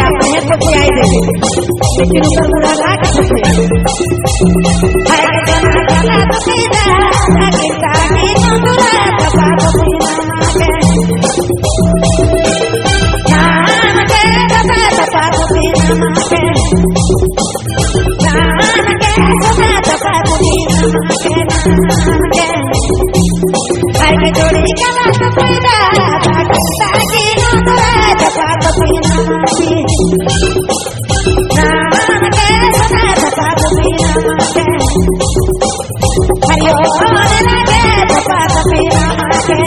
अपने को आई दे लेकिन ऊपर मुड़ा लाख है जना जना तो सीधा ताकि ताकि मुड़ा तपा तो पीना के जान के तपा तपा तो पीना के जान के तपा तपा तो पीना के आई के जोड़ी का बात पैदा ताकि ताकि मुड़ा तपा तो पीना के जान के तपा तपा तो पीना के हरिओ लगे तपा तो पीना के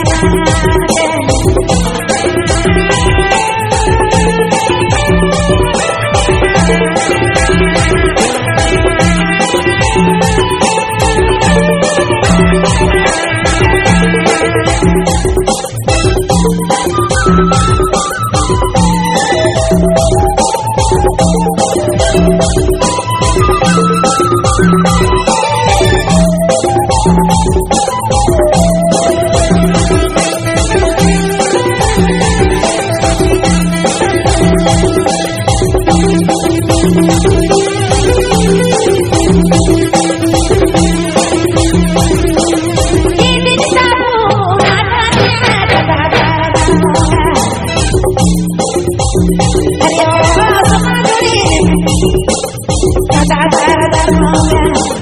da da da da da